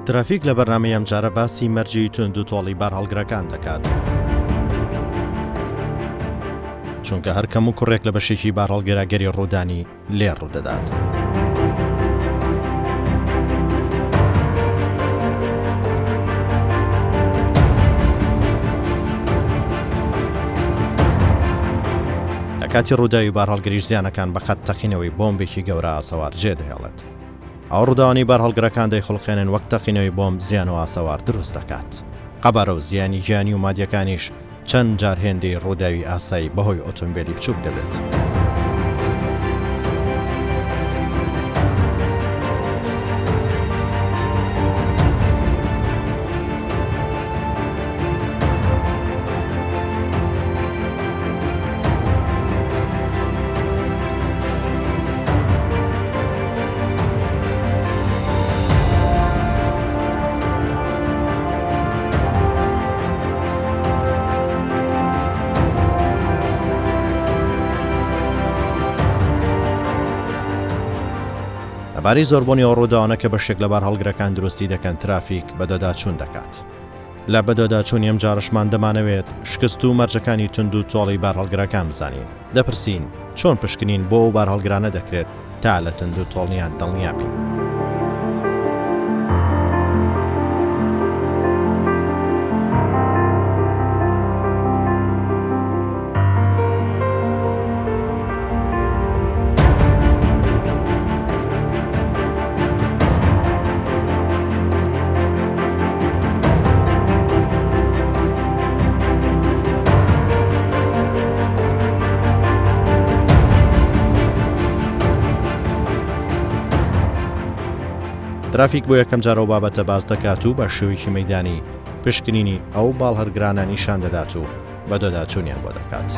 ترافیک لە بەرنامەی ئەم جارە باسی مەرجی تونند و تۆڵی بارهەڵگرەکان دەکات. چونکە هەر کەم و کوڕێک لە بەشێکی بارهەڵگرەگەری ڕوودانی لێ ڕوودەدات. لە کاتی ڕووداوی بارهەڵگریش زیانەکان بە قەت تەقینەوەی بۆمبێکی گەورە ئاسەوار جێدەهێڵێت. ئەو ڕووداوانی بارهەڵگرەکان دەیخڵقێنن وەک تەقینەوەی بۆمب زیان و ئاسەوار دروست دەکات. قەبارە و زیانی گیانی و مادیەکانیش چەند جار هێندەی ڕووداوی ئاسایی بەهۆی ئۆتۆمبیلی بچووک دەبێت. باری زۆربوونی ئەو ڕووداوانە کە بەشێک لە بارهەڵگرەکان دروستی دەکەن ترافیک بەدەداچوون دەکات. لە بەدەداچوونی ئەم جارشمان دەمانەوێت شکست و مەرجەکانی تونند و تۆڵی بارهەڵگرەکان بزانین. دەپرسین چۆن پشکنین بۆ ئەو بارهەڵگرانە دەکرێت تا لە تونند و تۆڵیان دڵنیا بین. ترافیک بۆ یەکەم جار ئەو بابەتە باز دەکات و بە شێوەیەکی مەیدانی پشکنینی ئەو باڵهەرگرانە نیشان دەدات و بەدەداچوونیان بۆ دەکات.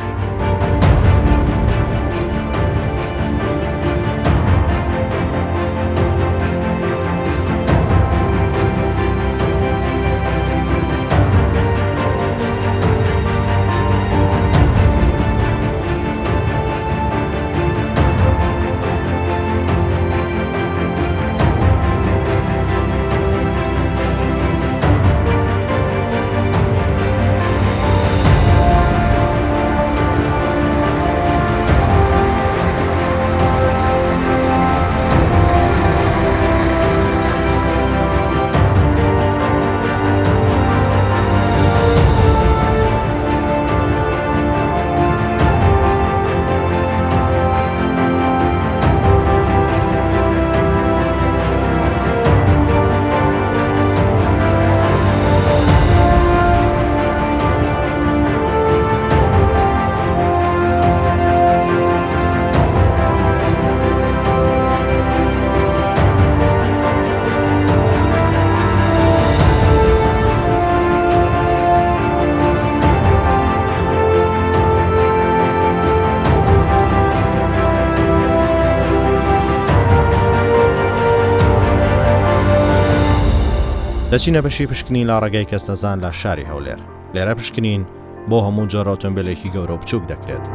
دەچینە بەشی پشکنین لا ڕێگەی کەسنەزان لە شاری هەولێر. لێرە پشکنین بۆ هەموو جۆرە ئۆتۆمبیلێکی گەورە و بچووک دەکرێت.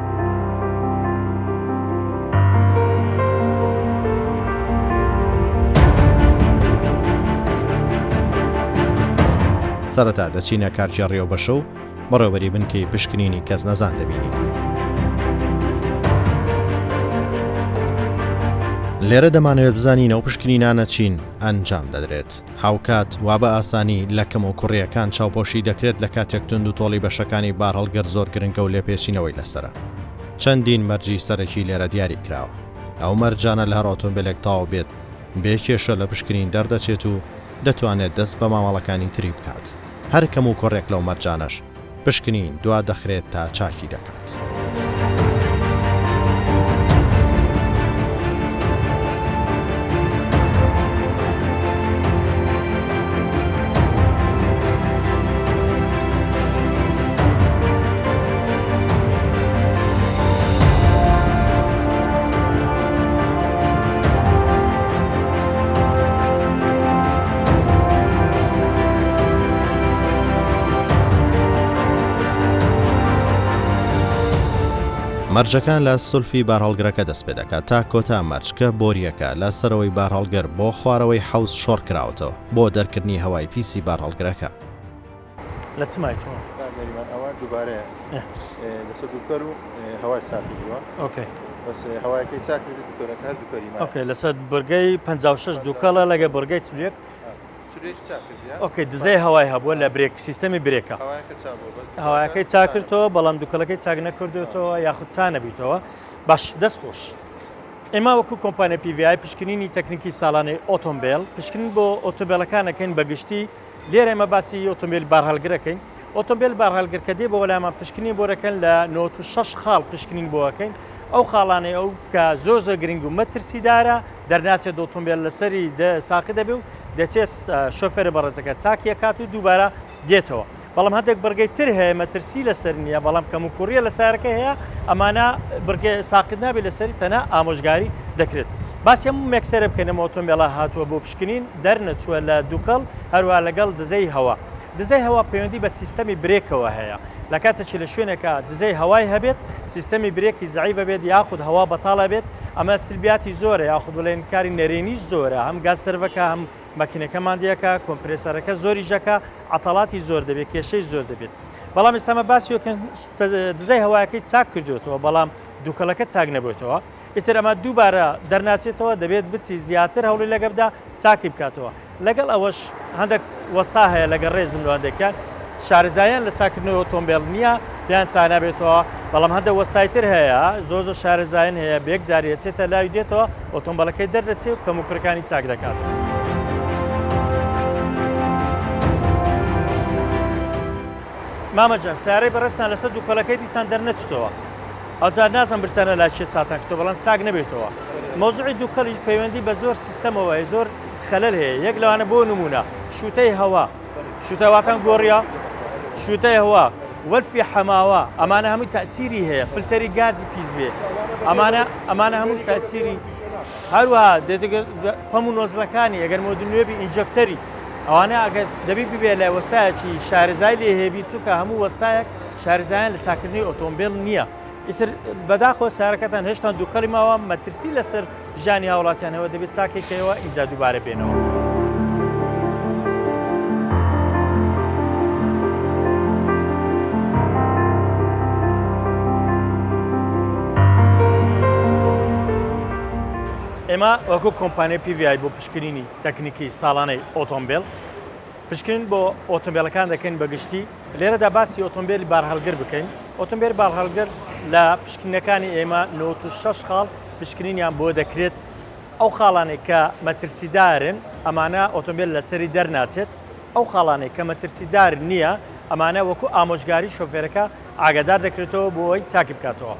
سەرەتا دەچینە کارکی ڕێوبەشە و بەڕێوەبەری بنکەی پشکنینی کەس نەزان دەبینین. لێرە دەمانەوێت بزانین ئەو پشکنینانە چین ئەنجام دەدرێت. هاوکات وا بە ئاسانی لە کەم و کوڕیەکان چاوپۆشی دەکرێت لە کاتێک تونند و تۆڵی بەشەکانی بارهەڵگر زۆر گرنگە و لێپێچینەوەی لەسرە. چەندین مەرجی سەرەکی لێرە دیاری کراوە. ئەو مەرجانە لە هەر ئۆتۆمبیلێک تاو بێت بێکێشە لە پشکنین دەردەچێت و دەتوانێت دەست بە مامەڵەکانی تری بکات. هەر کەم و کوڕێک لەو مەرجانەش پشکنین دوا دەخرێت تا چاکی دەکات. مەرجەکان لە سولفی بارهەڵگرەکە دەست پێ دەکات تا کۆتا مەرجکە بۆریەکە لە سەرەوەی بارهەڵگر بۆ خوارەوەی حەوز شۆڕ کراوەتەوە بۆ دەرکردنی هەوای پیسی بارهەڵگرەکە. لە چمایتەوە کارگەریمان ئەوە دووبارەیە لەسەر دووکەر و هەوای سافی دیوە ئۆکێ بەس هەوایەکەی چاکرێت دوکەرەکە هەر دوکەریمان ئۆکێ لەسەر بورگەی 56 دووکەڵە لەگە بورگەی چولێک سورێکی چاکردیا ئۆکێ دزەی هەوای هەبووە لە برێک سیستەمی برێکە هەوایەکە چابووە بەس هەوایەکەی چاکردەوە بەڵام دووکەڵەکەی چاک نەکردوێتەوە یاخود چا نەبییتەوە باش دەستخۆش. ئێمە وەکو کۆمپانیا PVI پشکنینی تەکنیکی ساڵانەی ئۆتۆمبیل پشکنین بۆ ئۆتۆمبیلەکانەکەین بەگشتی لێرە ئێمە باسی ئۆتۆمبیل بارهەڵگرەکەین. ئۆتۆمبیل بارهەڵگر کە دێ بۆ وەلایمان پشکنی بۆرەکەن لە 96 خاڵ پشکنین بۆەکەین ئەو خاڵانەی ئەو کە زۆر گرنگ و مەترسیدارە دەرناچێت ئۆتۆمبیل لەسەری ساقی دەبێ و دەچێت شۆفێرە بەڕێزەکە چاکیەکات و دووبارە دێتەوە. بەڵام هەندێک بەرگەی تر هەیە مەترسی لەسەر نییە بەڵام کەم و کوڕیە لە سارەکە هەیە ئەمانە بەرگێ ساقت نابێت لەسەری تەنە ئامۆژگاری دەکرێت. باسی هەموو مێکسەرە بکەنەوە ئۆتۆمبیلە هاتووە بۆ پشکنین دەرنەچووە لە دووکەڵ هەروە لەگەڵ دزەی هەوا. دزەی هەوا پەیوەندی بە سیستەمی برێکەوە هەیە لە کاتێکی لە شوێنێکە دزەی هەوای هەبێت سیستەمی برێکی زعیفە بێت یاخود هەوا بەتاڵە بێت ئەمە سلبیاتی زۆرە یاخود بڵێن کاری نەرێنیش زۆرە هەم گاز سەرڤەکە هەم ماکینەکە ماندیەکە کۆمپرسەرەکە زۆری ژەکە عەتەڵاتی زۆر دەبێت کێشەی زۆر دەبێت. بەڵام ئێستامە باسیەکەن دزەی هەوایەکەی چاک کردوێتەوە بەڵام دووکەڵەکە چاک نەبێتەوە ئیتر ئەمە دووبارە دەرناچێتەوە دەبێت بچی زیاتر هەوڵی لەگەبدا چاکی بکاتەوە. لەگەڵ ئەوەش هەندێک وەستا هەیە لەگەڵ ڕێزم لەوەندێکیان شارەزایان لە چاکردنەوە ئۆتۆمبیل نییە پێیان چانابێتەوە بەڵام هەندێک وەستای تر هەیە زۆر شارەزایان هەیە بێک جاریە چێتە لاوی دێتەوە ئۆتۆمبیلەکەی دەردەچێت و کەموکڕەکانی چاک دەکات. مامەجان سیارەی بەڕێستان لەسەر دووکەڵەکەی دیسان دەرنەچێتەوە ئەوجار نازم برتانە لاشێت چاتان کردەوە بەڵام چاک نەبێتەوە. مۆزوعی دووکەڵیش پەیوەندی بە زۆر سیستەمەوە زۆر خەلەل هەیە یەک لەوانە بۆ نمونە شوتەی هەوا شوتە واتان گۆڕیا شوتەی هەوا وەرفی حەماوە ئەمانە هەمووی تەسیری هەیە فلتەری گازی پیس بێ ئەمانە هەموو تەسیری هەروەها پەم و نۆزلەکانی ئەگەر مۆدنوێبی ئینجەکتەری ئەوانە ئەگەر دەبی ببێ لە وەستایەکی شارەزای لێ هێبی چووکە هەموو وەستایەک شارەزایان لە چاکردنی ئۆتۆمبیل نییە. ئیتر بەداخۆ سارەکەتان هێشتان دووکەڵی ماوە مەترسی لەسەر ژانی هاوڵاتیانەوە دەبێت چاکێکەوە ئینجا دووبارە بێنەوە. ئێمە وەکو کۆمپانیای PVI بۆ پشکنینی تەکنیکی ساڵانەی ئۆتۆمبیل پشکرین بۆ ئۆتۆمبیلەکان دەکەین بەگشتی لێرەدا باسی ئۆتۆمبیلی بارهەڵگر بکەین. ئۆتۆمبیل بارهەڵگر لە پشکنەکانی ئێمە 96 خاڵ پشکنینیان بۆ دەکرێت ئەو خاڵانێک کە مەترسیدارن ئەمانە ئۆتۆمبیل لەسەری دەرناچێت ئەو خاڵانێک کە مەترسیدار نییە ئەمانە وەکو ئامۆژگاری شۆفێرەکە ئاگادار دەکرێتەوە بۆی چاکی بکاتەوە.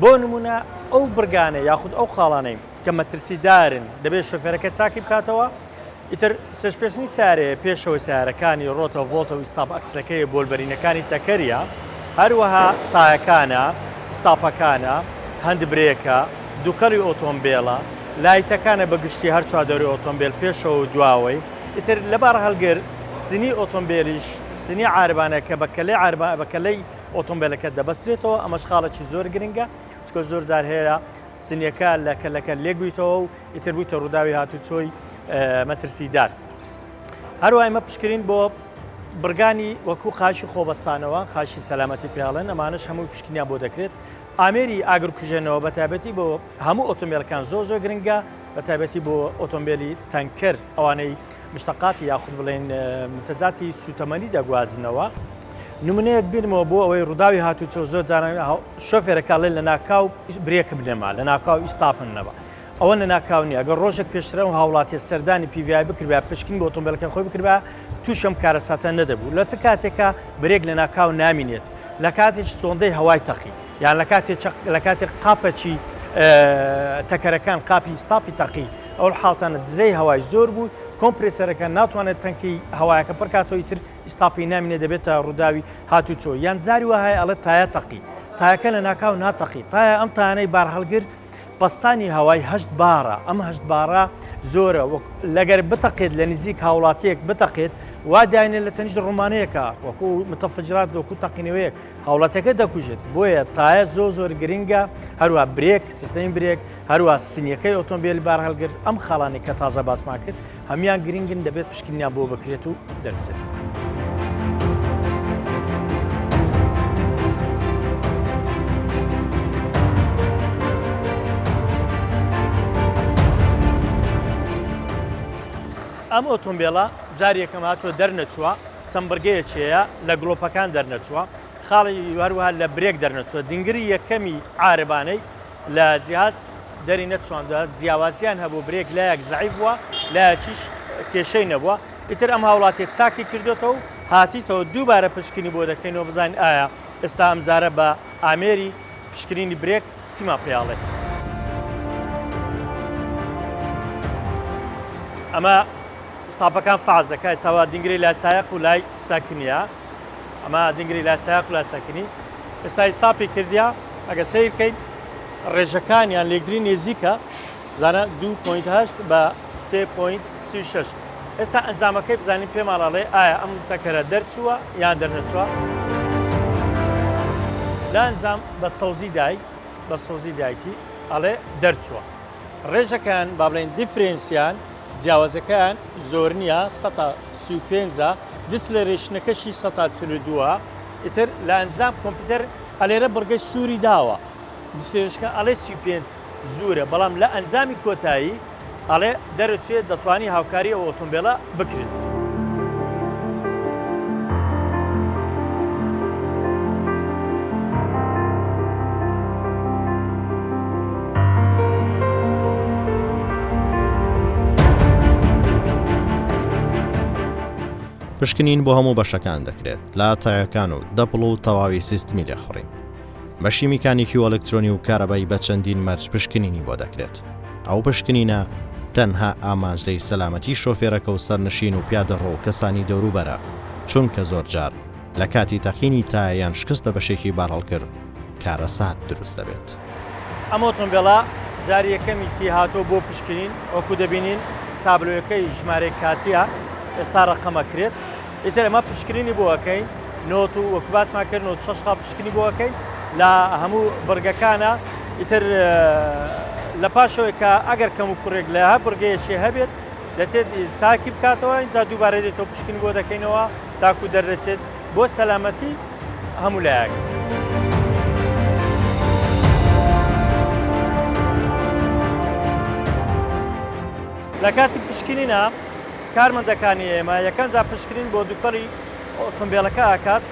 بۆ نمونە ئەو برگانە یاخود ئەو خاڵانەی کە مەترسیدارن دەبێت شۆفێرەکە چاکی بکاتەوە. ئیتر سەرپێشنی سارێ پێشەوە سیارەکانی ڕۆتە ڤۆڵتە و ئیستاپ ئەکسەکەی بۆلبەرینەکانی تەکەریە هەروەها تایەکانە ئستاپەکانە هەند برێکە دووکەڵی ئۆتۆمبیلە لایتەکانە بەگشتی هەر چوادەوری ئۆتۆمبیل پێشەوە و دواوەی ئیتر لە بارهەڵگر سنی ئۆتۆمبیلیش سنی عاربانە کە بەکەلەی ئۆتۆمبیلەکە دەبەسترێتەوە ئەمەش خاڵێکی زۆر گرنگە چکە زۆر جار هەیە سنیەکە لە کەلەکە لێگویتەوە و ئیتر بوویتە ڕووداوی هاتوچۆی مەترسیدار. هەروە ئێمە پشکرین بۆ برگانی وەکو خاشی خۆبەستانەوە خاشی سەلامەتی پیاڵێن ئەمانش هەمووی پشکنیان بۆ دەکرێت. ئامێری ئاگرکوژێنەوە بەتایبەتی بۆ هەموو ئۆتۆمبیلەکان زۆر گرنگە بەتایبەتی بۆ ئۆتۆمبیلی تەنکەر ئەوانەی مشتەقاتی یاخود بڵێن منتەجاتی سوتەمەنی دەگوازنەوە. نمونەیەک بینمەوە بۆ ئەوەی ڕووداوی هاتوچۆ زۆر جاران شۆفێرەکەڵێن لە ناکاو برێکم بنێما لە ناکاو ئیستاپن نەبە ئەوە لە ناکاونی ئەگەر ڕۆژێک پێشترە و هاوڵاتی سەردانی PVI بکربە پشکین بۆ ئۆتۆمبیلەکە خۆی بکربە تووشم کارەساتە نەدەبوو لە چ کاتێکە برێک لە ناکاو نامینێت لە کاتێک سۆندەی هەوای تەقی یان لە کاتێک قاپەچی تەکەرەکان قاپی ئیستاپی تەقی ئەو حاڵتانە دزەی هەوای زۆر بوو کۆمپرسەرەکە ناتوانێت تەنکی هەوایەکە پڕکاتەوەی تر ئیستاپی نامینێ دەبێتە ڕووداوی هاتوچۆ یان جاری وهەیە ئەڵێ تایە تەقی تایەکە لە ناکاو ناتەقی تایە ئەم تانەی بارهەڵگر پستانی هەوای 8 بارە ئەم 8 بارە زۆرە لەگەر بتەقێت لە نزیک هاوڵاتیەک بتەقێت وا داینە لە تەنیشت ڕۆمانەیەکە وەکو متەفەجرات وەکو تەقینەوەیەک هاوڵاتەکە دەکوژێت بۆیە تایە زۆر گرنگە هەروە برێک سیستەمی برێک هەروە سنیەکەی ئۆتۆمبیل بار هەڵگر ئەم خاڵانی کە تازە باسمان کرد هەمیان گرنگن دەبێت پشکنیان بۆ بکرێت و دەرچێت. ئەم ئۆتۆمبیلە جارێکەم هاتووە دەرنەچووە سمبرگەیەکیەیە لە گڵۆپەکان دەرنەچووە خاڵی هەروەها لە برێک دەرنەچووە دنگری یەکەمی عاربانەی لە جیهاز دەری نەچواندا جیاوازیان هەبوو برێک لایەک زەعیف بووە لایەکیش کێشەی نەبووە ئیتر ئەم هاوڵاتێت چاکی کردوێتەوە و هاتیتەوە دووبارە پشکنی بۆ دەکەینەوە بزانین ئایا ئێستا ئەمجارە بە ئامێری پشکنینی برێک چیما پێڵێت. ئەمە ستاپەکان فاز دەکە ئێستاوا دنگری لاسایەق و لای ساکنیە ئەمە دنگری لاسایەق و لای ساکنی ئێستا ستاپی کردیا ئەگە سیر بکەین ڕێژەکانیان لێگری نێزیکە بزانە 2.8 بە 3.36 ئێستا ئەنجامەکەی بزانین پێماڵاڵێ ئایا ئەم تەکەرە دەرچووە یان دەرنەچووە لە ئەنجام بە سەوزی دایتی ئەڵێ دەرچووە ڕێژەکان با بڵێن دیفرێنسیان جیاوازەکان زۆر نییە 135 دیسلێرێشنەکەشی 142 ئیتر لە ئەنجام کۆمپیوتەر ئەلێرە بڕگەی سووری داوە دیسلێرشکە ئەڵێ 35 زورە بەڵام لە ئەنجامی کۆتایی ئەڵێ دەرەچێت دەتوانی هاوکاری ئەو ئۆتۆمبیلە بکرێت. پشکنین بۆ هەموو بەشەکان دەکرێت لا تایەکان و دەپڵ و تەواوی سیستمی لێخڕین بەشی میکانیکی و ئەلکترۆنی و کارەبایی بە چەندین مەرج پشکنینی بۆ دەکرێت ئەو پشکنینە تەنها ئامانجدەی سەلامەتی شۆفێرەکە و سەرنشین و پیادەڕۆ و کەسانی دەوروبەرە چونکە زۆر جار لە کاتی تەقینی تایەیان شکستە بەشێکی بارهەڵکرد کارە سات دروست دەبێت. ئەم ئۆتۆمبیلە جاری یەکەمی تی هاتۆ بۆ پشکنین وەکو دەبینین تابلۆیەکەی ژمارەی کاتیە ئێستا ڕقەمە کرێت ئیتر ئەمە پشکنینی بۆەکەین نۆت و وەکو باسمان کرد 6 خاڵ پشکنی بۆەکەین لە هەموو بڕگەکانە ئیتر لە پاشەوەی کە ئەگەر کەم و کوڕێک لە هە بڕگەیەکی هەبێت دەچێت چاکی بکاتەوە اینجا دووبارە دێتەوە پشکنی بۆ دەکەینەوە تاکو دەردەچێت بۆ سەلامەتی هەموو لایەک. لە کاتی پشکنینە کارمەندەکانی ئێمە یەکەم جا پشکنین بۆ دووکەڵی ئۆتۆمبیلەکە ئاکات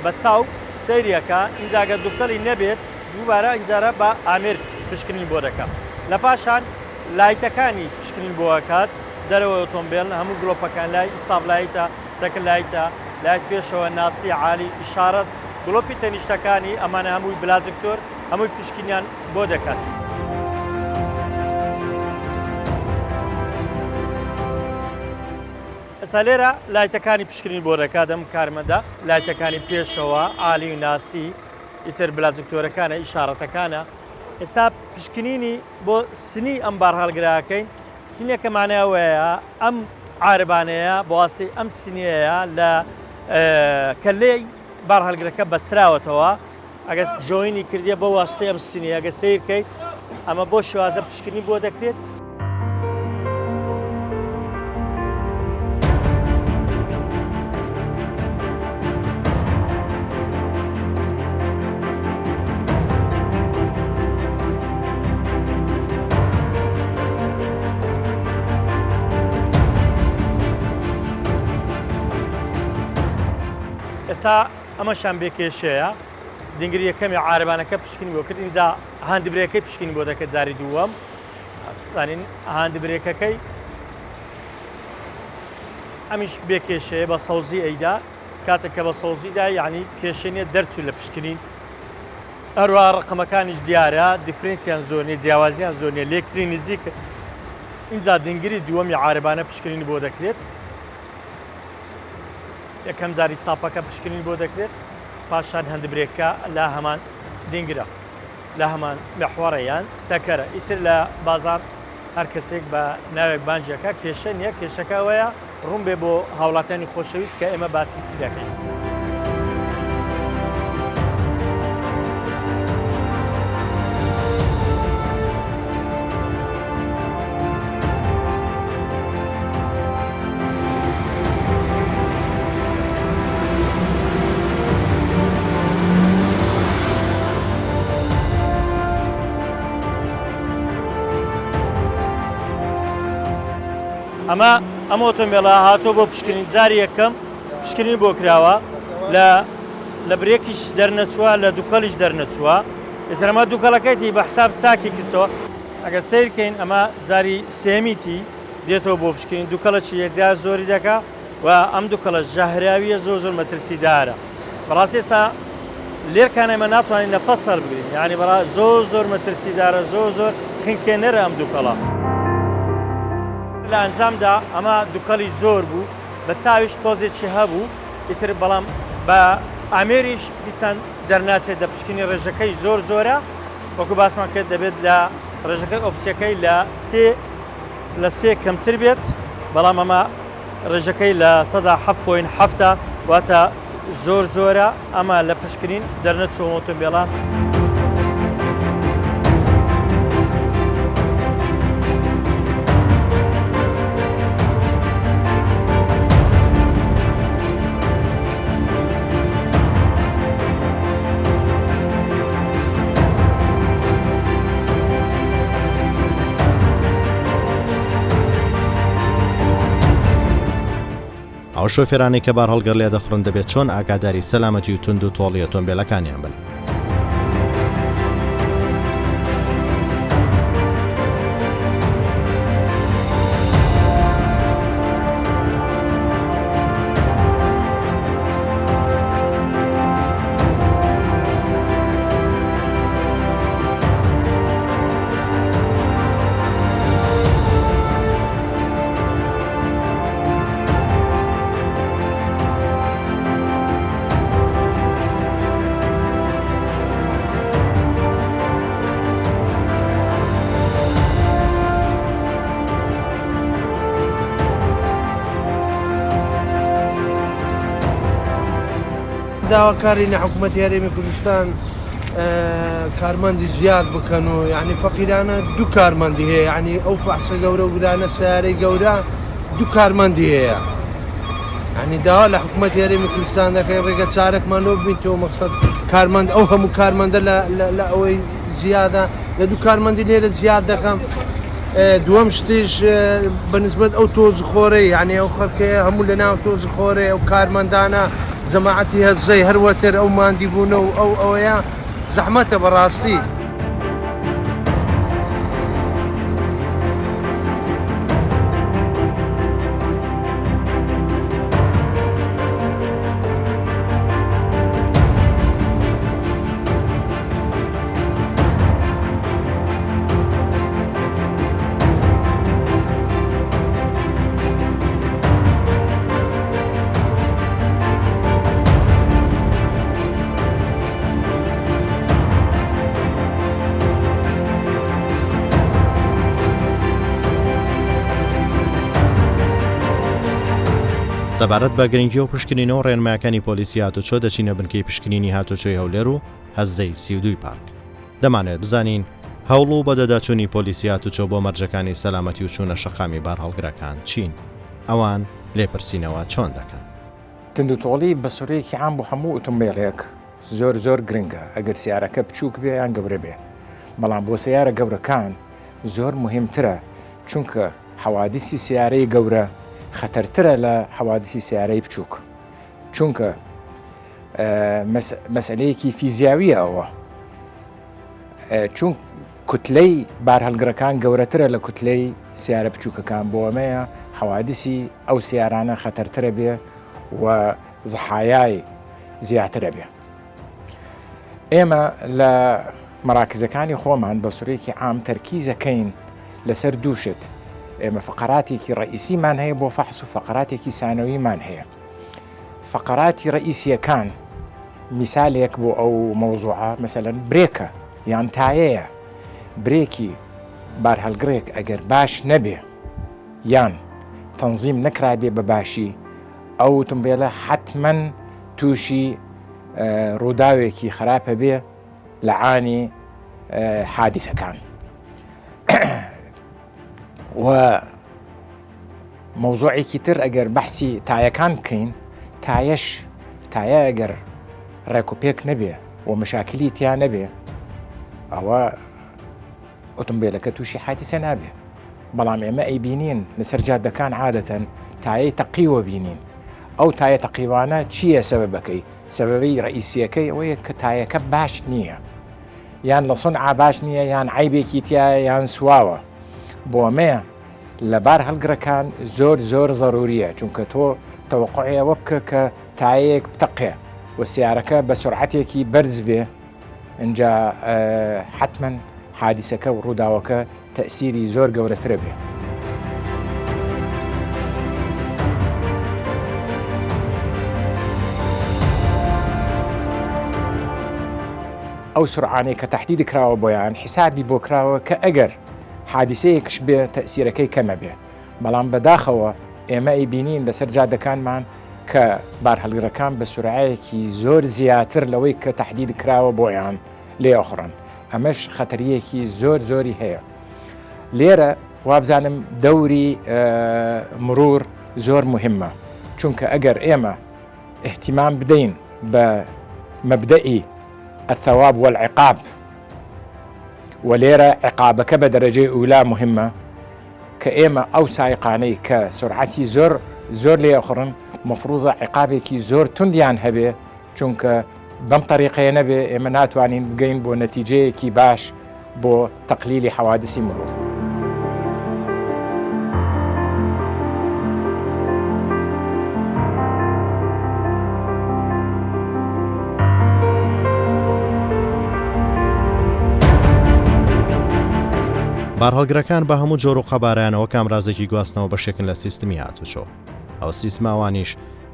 بە چاو سەیریەکە ئینجاگە دووکەڵی نەبێت دووبارە ئینجارە بە ئامێر پشکنین بۆ دەکات لە پاشان لایتەکانی پشکنین بۆ ئاکات دەرەوە ئۆتۆمبیل هەموو گڵۆپەکان لای ئیستاف لایتە سەکل لایتە لایت پێشەوە ناسی عالی ئیشارەت گڵۆپی تەنیشتەکانی ئەمانە هەمووی بلاجکتۆر هەمووی پشکنیان بۆ دەکات. ئێستا لێرە لایتەکانی پشکنین بۆ دەکاتم کارمەدا لایتەکانی پێشەوە عالی و ناسی ئیتر بلاجکتۆرەکانە ئیشارەتەکانە ئێستا پشکنینی بۆ سنی ئەم بار هەڵگراکەین سنیەکەمانەوەیە ئەم عاربانەیە بەواستی ئەم سنیەیە لە کەلەی بار هەڵگرەکە بەستراوەتەوە ئەگەر ژۆینی کردیە بە واستی ئەم سنیە ئەگە سیرکەیت ئەمە بۆ شێوازە پشکنی بۆ دەکرێت. ئێستا ئەمەشان بێکێشەیە دنگری یەکەمی عاربانەکە پشکنی بۆ کرد اینجا هاندبرێکەکەی پشکنی بۆ دەکەێت جاری دووەم زانین هاندبرێکەکەی ئەمیش بێکێشەیە بە سەوزی ئەیدا کاتێک کە بە سەوزیدا یعنی کێشێنێت دەرچوو لە پشکنین هەروە ڕقەمەکانیش دیارە دیفرەنسیان زۆرنێ جیاوازیان زۆرنێ لێکتری نزیک اینجا دنگری دووەمی عاربانە پشکنی بۆ دەکرێت یەکەم جاری ستاپەکە پشکنین بۆ دەکرێت پاشان هەندبرێکە لە هەمان دنگرە لە هەمان مەحوەڕەیان تەکەرە ئیتر لە بازار هەر کەسێک بە ناوێک بانجەکە کێشە نییە کێشەکەوەیە ڕوون بێ بۆ هاوڵاتیانی خۆشەویست کە ئێمە باسی چی دەکەین. ئەم ئۆتۆمبیلە هاتۆ بۆ پشکنین جاری یەکەم پشکنین بۆ کراوە لە برێکیش دەرنەچووە لە دووکەڵیش دەرنەچووە ئێترەمە دووکەڵەکەیتی بە حساب چاکی کردەوە ئەگەر سیرکەین ئەمە جاری سێمیتی دێتەوە بۆ پشکنین دووکەڵەکی یەکجار زۆری دەکا و ئەم دووکەڵە ژەهراویە زۆر مەترسیدارە بەڕاستی ئێستا لێرکان ئێمە ناتوانین نەفەس هەڵبگرین یعنی بەڕا زۆر مەترسیدارە زۆر خنکێنەرە ئەم دووکەڵە. لە ئەنجامدا ئەمە دووکەڵی زۆر بوو بە چاویش تۆزێکی هەبوو ئیتر بەڵام بە ئامێریش دیسان دەرناچێت دە پشکنی ڕێژەکەی زۆرە وەکو باسمان کرد دەبێت لە ڕێژەکەی ئۆپتیەکەی لە سێ کەمتر بێت بەڵام ئەمە ڕێژەکەی لە 7.7 واتە زۆرە ئەمە لە پشکنین دەرنەچوە ئۆتۆمبیلە. ئەو شۆفێرانی کە بار هەڵگەر لێ دەخڕن دەبێت چۆن ئاگاداری سەلامەتی و تونند و تۆڵی ئۆتۆمبیلەکانیان بن. داواکاری حکوومەتی هەرێمی کوردستان کارمەندی زیاد بکەن و یعنی فەقیرانە دوو کارمەندی هەیە یعنی ئەو فەحسە گەورە و برانە سیارەی گەورە دوو کارمەندی هەیە یعنی داوا لە حکوومەتی هەرێمی کوردستان دەکەی ڕێگە چارەکمانەوە بینتەوە مەقسەد کارمەند ئەو هەموو کارمەندە لە ئەوەی زیادە لە دوو کارمەندی لێرە زیاد دەکەم. دووەم شتیش بەنسبەت ئەو تۆزخۆرەی یعنی ئەو خەڵکەیە هەموو لە ناو تۆزخۆرەی ئەو کارمەندانە جەماعەتی هەزەی هەروەتر ئەو ماندی بوونە و ئەوەیە زەحمەتە بەڕاستی. سەبارەت بە گرنگی و پشکنینەوە ڕێنمایەکانی پۆلیسی هاتوچۆ دەچینە بنکەی پشکنینی هاتوچۆی هەولێر و هەزەی 32 پارک. دەمانێت بزانین هەوڵ و بەدەداچوونی پۆلیسی هاتوچۆ بۆ مەرجەکانی سەلامەتی و چوونە شەقامی بار هەڵگرەکان چین ئەوان لێپرسینەوە چۆن دەکەن. تند و تۆڵی بە سوورەیەکی عام بۆ هەموو ئۆتۆمبیلێک زۆر گرنگە ئەگەر سیارەکە بچووک بێ یان گەورە بێ بەڵام بۆ سیارە گەورەکان زۆر مهمترە چونکە حەوادیسی سیارەی گەورە خەتەرترە لە حەوادیسی سیارەی بچووک چونکە مەسئلەیەکی فیزیاویە ئەوە چون کوتلەی بارهەڵگرەکان گەورەترە لە کوتلەی سیارە بچووکەکان بۆ ئەمەیە حەوادیسی ئەو سیارانە خەتەرترە بێ و زەحایای زیاترە بێ. ئێمە لە مەراکزەکانی خۆمان بە سوورەیەکی عام تەرکیزەکەین لەسەر دووشت ئێمە فقراتێکی ڕئیسیمان هەیە بۆ فەحس و فقراتێکی ثانەویمان هەیە. فقراتی ڕئیسیەکان میسالێک بۆ ئەو مەوزوعە مەسەلەن برێکە یان تایەیە برێکی بارهەڵگرێک ئەگەر باش نەبێ یان تەنزیم نەکرابێ بە باشی ئەو ئۆتۆمبیلە حتمەن تووشی ڕووداوێکی خراپە بێ لە عانی حادیسەکان. و مەوزوعێکی تر ئەگەر بەحسی تایەکان بکەین تایە ئەگەر ڕێکوپێک نەبێ و مشاکلی تیا نەبێ ئەوە ئۆتۆمبیلەکە تووشی حادیسە نابێ. بەڵام ئێمە ئەیبینین لەسەر جادەکان عادەتەن تایەی تەقیوە بینین. ئەو تایە تەقیوانە چییە سەبەبەکەی؟ سەبەبەی ڕئیسیەکەی ئەوەیە کە تایەکە باش نییە، یان لە سونعا باش نییە، یان عیبێکی تایە یان سواوە. بۆ ئەمەیە لە بار هەڵگرەکان زۆر زەروریە، چونکە تۆ تەوەقعەوە بکە کە تایەیەک بتەقێ و سیارەکە بە سرعەتێکی بەرز بێ، ئەنجا حتمەن حادیسەکە و ڕووداوەکە تەئسیری زۆر گەورەترە بێ. ئەو سرعانەی کە تەحدید کراوە بۆیان حیسابی بۆ کراوە کە ئەگەر حادیسەیەکش بێ تەئسیرەکەی کەمە بێ. بەڵام بەداخەوە ئێمە ئەیبینین لەسەر جادەکانمان کە بارهەڵگرەکان بە سورعەیەکی زۆر زیاتر لەوەی کە تەحدید کراوە بۆیان لێئەخڕن. ئەمەش خەتەریەکی زۆری هەیە. لێرە وابزانم دەوری مرور زۆر مهمە، چونکە ئەگەر ئێمە احتیمام بدەین بە مەبدەئی الثواب والعقاب و لێرە عقابەکە بە دەرەجەی ئولا مهمە، کە ئێمە ئەو سایقانەی کە سرعەتی زۆر لێئەخڕن مەفروضە عقابێکی زۆر توندیان هەبێ، چونکە بەم طریقەیە نەبێ ئێمە ناتوانین بگەین بۆ نەتیجەیەکی باش بۆ تەقلیلی حەوادثی مرور. بارهەڵگرەکان بە هەموو جۆر و قەبارەیانەوە کامرازێکی گواستنەوە بەشێکن لە سیستمی هاتوچۆ. ئەو سیستماوانیش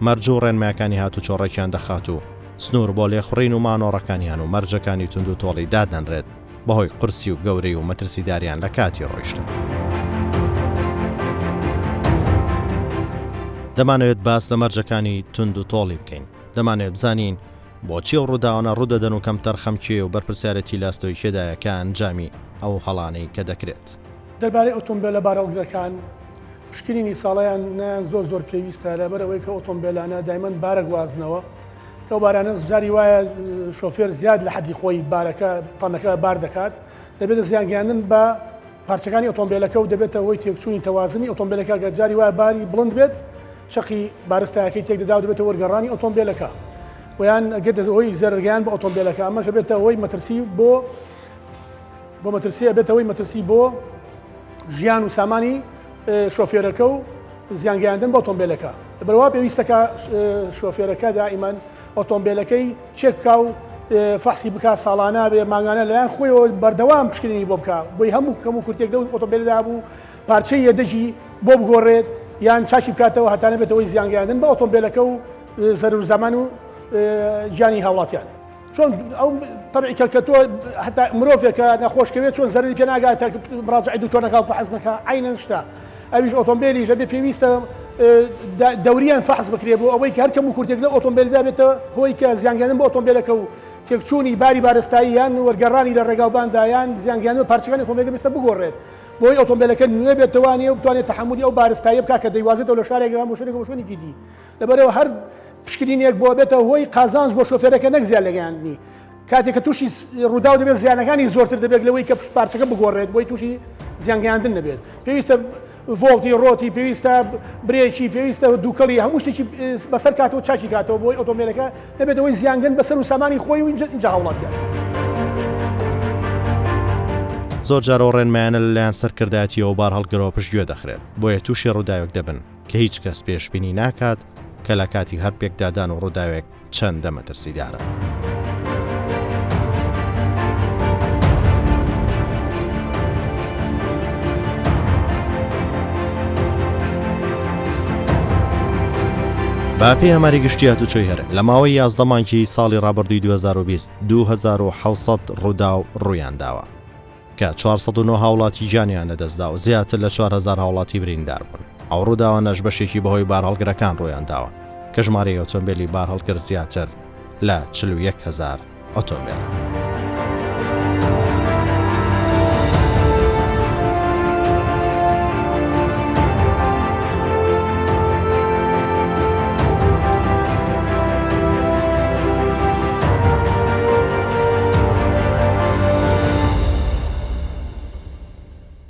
مەرج و ڕێنمایەکانی هاتوچۆڕێکیان دەخات و سنوور بۆ لێخوڕین و مانۆڕەکانیان و مەرجەکانی تونند و تۆڵی دادەنرێت بەهۆی قورسی و گەورەی و مەترسیداریان لە کاتی ڕۆیشتن. دەمانەوێت باس لە مەرجەکانی تونند و تۆڵی بکەین. دەمانێت بزانین بۆچی ئەو ڕووداوانە ڕوودەدەن و کەمتەر خەمکوێ و بەرپرسیارەتی لاستۆی کێدایە کە ئەنجامی ئەو هەڵانەی کە دەکرێت. دەربارەی ئۆتۆمبیلە بارهەڵگرەکان پشکنینی ساڵیان زۆر پێویستە، لەبەرەوەی کە ئۆتۆمبیلانە دایمەن بارە گوازنەوە، کە بارانە جاری وایە شۆفێر زیاد لە حەدی خۆی بارەکە تەنەکە بار دەکات، دەبێت زیانگەیاندن بە پارچەکانی ئۆتۆمبیلەکە و دەبێتە هۆی تێکچوونی تەوازنی ئۆتۆمبیلەکە گە جاری وایە باری بڵند بێت، شەقی بارستایەکەی تێکدەدا و دەبێتە وەرگەڕانی ئۆتۆمبیلەکە ویان ئەگەر هۆی زەرگیان بە ئۆتۆمبیلەکە، ئەمەش بێتە هۆی مەترسی بۆ مەترسیە، بێتەوەی مەترسی بۆ ژیان و سامانی شۆفێرەکە و زیانگەیاندن بە ئۆتۆمبیلەکە. بەرەوا پێویستەکە شۆفێرەکە دائیمەن ئۆتۆمبیلەکەی چێککا و فەحسی بکە، ساڵانە بێ ماگانە لەلایەن خۆیەوە بەردەوام پشکنینی بۆ بکە، بۆی هەموو کورتێک لەو ئۆتۆمبیلدا بوو پارچەی یەدەجی بۆ بگۆڕێت یان چاشی بکاتەوە هەتانە بێتەوەی زیانگەیاندن بە ئۆتۆمبیلەکە و زەرور زەمان و گیانی هاوڵاتیان. چۆن ئەو تەبعی کە تۆ هەتا مرۆڤێکە نەخۆشکەوێت چۆن زەرری پێ ناگاتە ڕاجعی دوکتۆرەکە و فەحز نەکە عینەن شتە. ئەویش ئۆتۆمبیلیش ئەبێ پێویستە دەوریان فەحز بکرێت بۆ ئەوەی کە هەر کەموو کورتێک لە ئۆتۆمبیلدا بێتە هۆی کە زیانگەیاندن بە ئۆتۆمبیلەکە و تێکچوونی باری بارستایی یان وەرگەڕانی لە ڕێگاوباندا یان زیانگەیاندن بە پارچەکانی ئۆتۆمبیلەکە بێستە بگۆڕێت، بۆی ئۆتۆمبیلەکە نوێ بێتوانێت و بتوانێت تەحملی ئەو بارستایی بکات کە دەیوازێتەوە لە شارێکەوە بۆ شوێنێک بۆ شوێنێکی دی. لەبەرەوە هەر پشکنینێک بۆ بێتە هۆی قازانج بۆ شۆفێرەکە نەک زیان لەگەیاندنی. کاتێک کە تووشی ڕوودا و دەبێت زیانەکانی زۆرتر دەبێت لەوەی کە پارچەکە بگۆڕێت، بۆی تووشی زیانگەیاندن نەبێت. پێویستە ڤۆڵتی ڕۆتی، پێویستە برێکی، پێویستە دووکەڵی، هەموو شتێکی بەسەر کاتەوە چاکی کاتەوە بۆی ئۆتۆمبیلەکە نەبێتەوەی زیانگەن بەسەر و سامانی خۆی و اینجا هاوڵاتیان. زۆر جارە ڕێنمایانە لەلایەن سەرکردایەتیەوە بارهەڵگرەوە پشتگوێ دەخرێت، بۆیە تووشی ڕووداوێک دەبن کە هیچ کەس پێشبینی ناکات کە لە کاتی هەر پێکدادان و ڕووداوێک چەندە مەترسیدارە. باپی هەماری گشتیات و چۆی هەرن لە ماوەی 11 مانگی ساڵی ڕابردووی 2020 2600 ڕوودا و ڕوویان داوە کە 409 هاوڵاتی گیانیان لەدەستدا و زیاتر لە 4000 هاوڵاتی بریندار بوون. ئەو ڕووداوانەش بەشێکی بەهۆی بارهەڵگرەکان ڕوویان داوە کە ژمارەی ئۆتۆمبیلی بارهەڵگر زیاتر لە 41,000 ئۆتۆمبیلە.